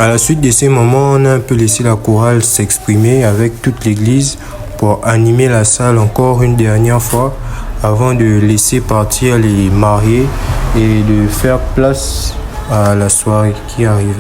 À la suite de ces moments, on a un peu laissé la chorale s'exprimer avec toute l'église pour animer la salle encore une dernière fois avant de laisser partir les mariés et de faire place à la soirée qui arrivait.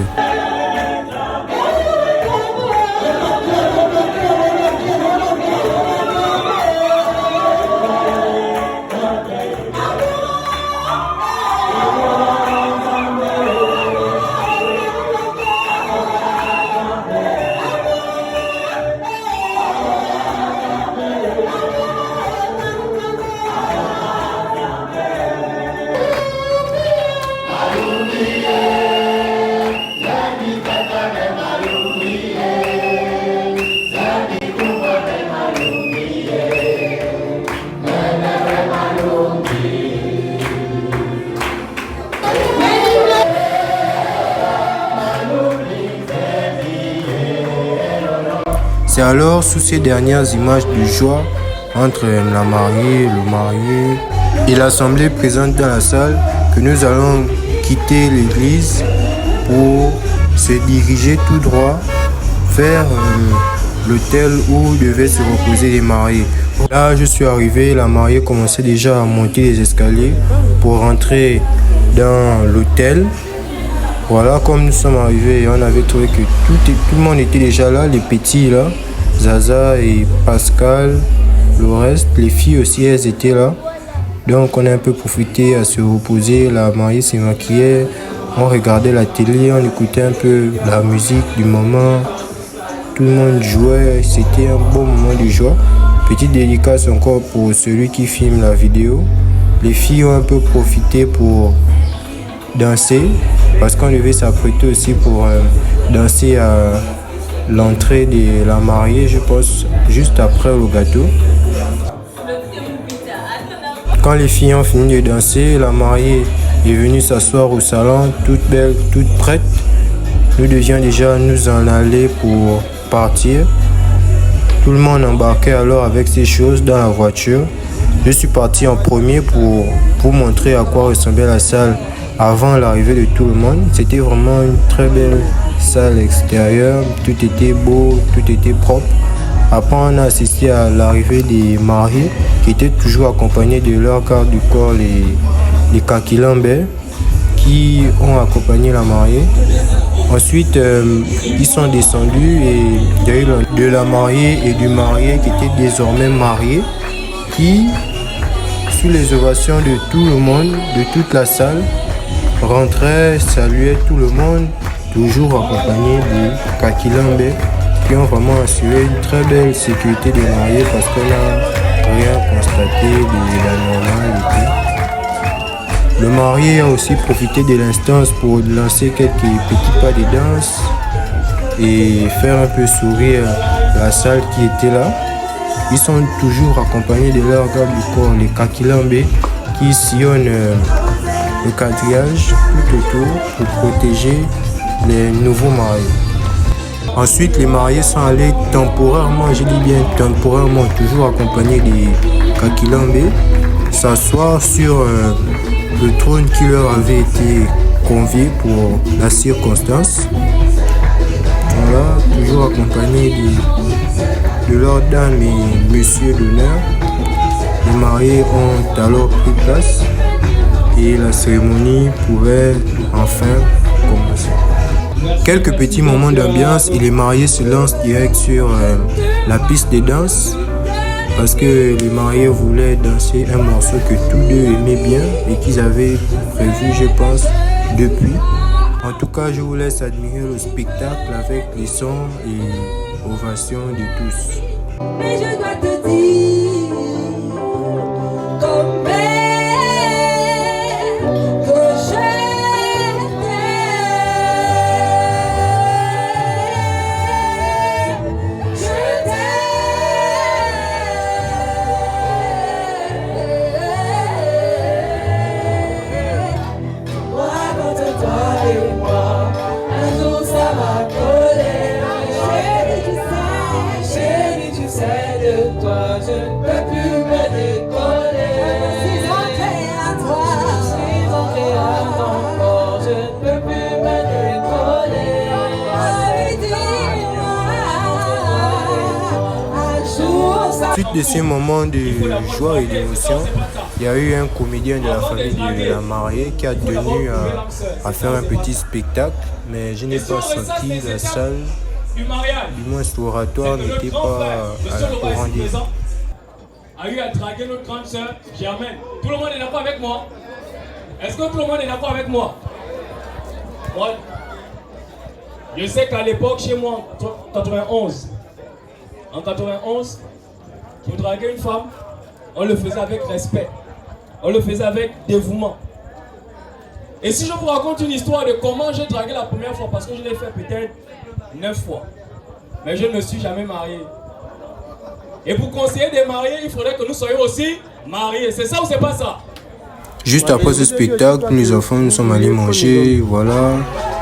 C'est alors sous ces dernières images de joie entre la mariée, le marié et l'assemblée présente dans la salle que nous allons quitter l'église pour se diriger tout droit vers l'hôtel où devaient se reposer les mariés. Là, je suis arrivé, la mariée commençait déjà à monter les escaliers pour rentrer dans l'hôtel. Voilà, comme nous sommes arrivés, on avait trouvé que tout le monde était déjà là, les petits là, Zaza et Pascal, le reste, les filles aussi, elles étaient là. Donc on a un peu profité à se reposer, la mariée s'est maquillée, on regardait la télé, on écoutait un peu la musique du moment, tout le monde jouait, c'était un bon moment de joie. Petite dédicace encore pour celui qui filme la vidéo. Les filles ont un peu profité pour danser, parce qu'on devait s'apprêter aussi pour danser à l'entrée de la mariée, je pense, juste après le gâteau. Quand les filles ont fini de danser, la mariée est venue s'asseoir au salon, toute belle, toute prête. Nous devions déjà nous en aller pour partir. Tout le monde embarquait alors avec ses choses dans la voiture. Je suis parti en premier pour vous montrer à quoi ressemblait la salle avant l'arrivée de tout le monde. C'était vraiment une très belle salle extérieure, tout était beau, tout était propre. Après, on a assisté à l'arrivée des mariés qui étaient toujours accompagnés de leur garde du corps, les Kakilambais, qui ont accompagné la mariée. Ensuite, ils sont descendus et il y a eu de la mariée et du marié qui étaient désormais mariés, qui, sous les ovations de tout le monde, de toute la salle, rentraient, saluaient tout le monde, toujours accompagnés des Kakilambais, qui ont vraiment assuré une très belle sécurité des mariés parce qu'on n'a rien constaté de l'anormal. Le marié a aussi profité de l'instance pour lancer quelques petits pas de danse et faire un peu sourire la salle qui était là. Ils sont toujours accompagnés de leur garde du corps, les Kakilambais, qui sillonnent le quadrillage tout autour pour protéger les nouveaux mariés. Ensuite, les mariés sont allés temporairement, je dis bien temporairement, toujours accompagnés des Kakilambais, s'asseoir sur le trône qui leur avait été convié pour la circonstance. Voilà, toujours accompagnés de leurs dames et messieurs d'honneur. Les mariés ont alors pris place et la cérémonie pouvait enfin commencer. Quelques petits moments d'ambiance et les mariés se lancent direct sur la piste de danse parce que les mariés voulaient danser un morceau que tous deux aimaient bien et qu'ils avaient prévu, je pense, depuis. En tout cas, je vous laisse admirer le spectacle avec les sons et ovations de tous. Mais je dois te dire, comme suite de ces moments de joie et d'émotion, il y a eu un comédien de la famille de la mariée qui a tenu à faire un petit spectacle, mais je n'ai pas senti la salle, du moins l'oratoire n'était pas au rendez-vous. A eu à draguer notre grande sœur Germaine. Tout le monde est d'accord avec moi? Est-ce que tout le monde est d'accord avec moi? Moi, je sais qu'à l'époque, chez moi, en 91, pour draguer une femme, on le faisait avec respect. On le faisait avec dévouement. Et si je vous raconte une histoire de comment j'ai dragué la première fois, parce que je l'ai fait peut-être 9 fois, mais je ne me suis jamais marié. Et pour conseiller des mariés, il faudrait que nous soyons aussi mariés. C'est ça ou c'est pas ça? Juste après ce spectacle, les enfants nous sommes allés manger, voilà.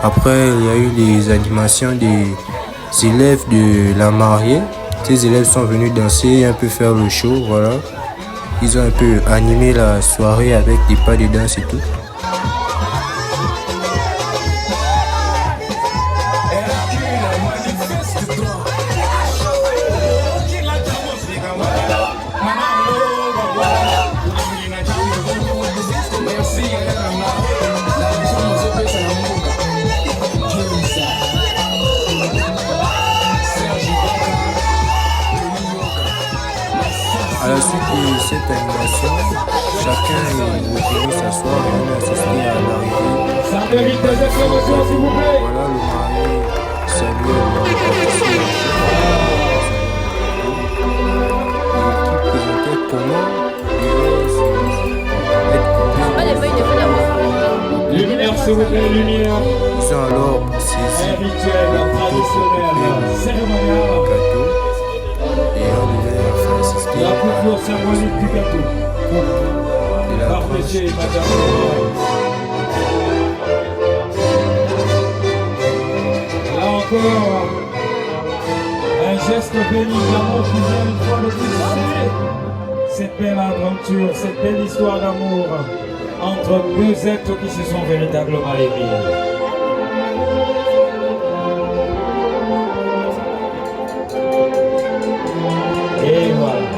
Après, il y a eu les animations des élèves de la mariée. Ces élèves sont venus danser, un peu faire le show, voilà. Ils ont un peu animé la soirée avec des pas de danse et tout. À la suite de cette animation, chacun est venu s'asseoir et on a assisté à l'arrivée. Ça mérite des acclamations, s'il vous plaît. Voilà le marié saluait le pâtissier et qui présentait comment Lumière, s'il vous plaît, lumière. Ils ont alors saisi Un rituel traditionnel, cérémonial. gâteau et on devait faire assister La coupure symbolique du gâteau. de la Par branche. monsieur et madame. Là encore, un geste béni d'amour qui vient une fois de plus saluer cette belle aventure, cette belle histoire d'amour entre deux êtres qui se sont véritablement aimés. Et voilà.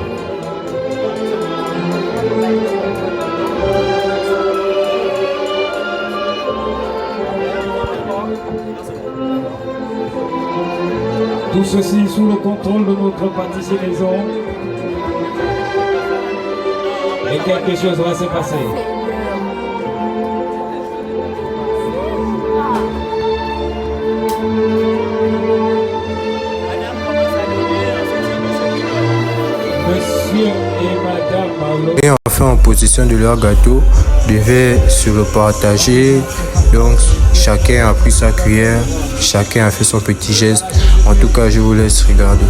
Tout ceci sous le contrôle de notre pâtissier maison. Et quelque chose va se passer. Monsieur et madame Et enfin en possession de leur gâteau, devaient se le partager. Donc chacun a pris sa cuillère, chacun a fait son petit geste. En tout cas, je vous laisse regarder.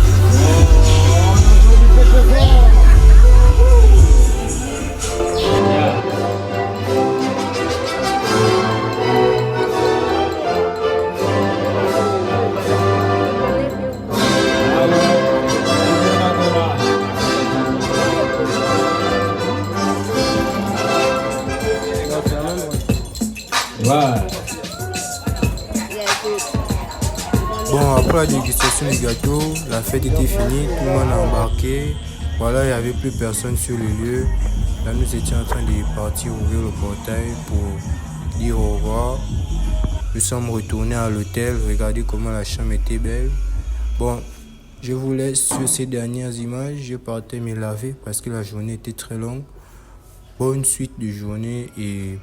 Bon, après la dégustation du gâteau, la fête était finie, tout le monde a embarqué. Voilà, il n'y avait plus personne sur le lieu. Là, nous étions en train de partir ouvrir le portail pour dire au revoir. Nous sommes retournés à l'hôtel, regardez comment la chambre était belle. Bon, je vous laisse sur ces dernières images. Je partais me laver parce que la journée était très longue. Bonne suite de journée et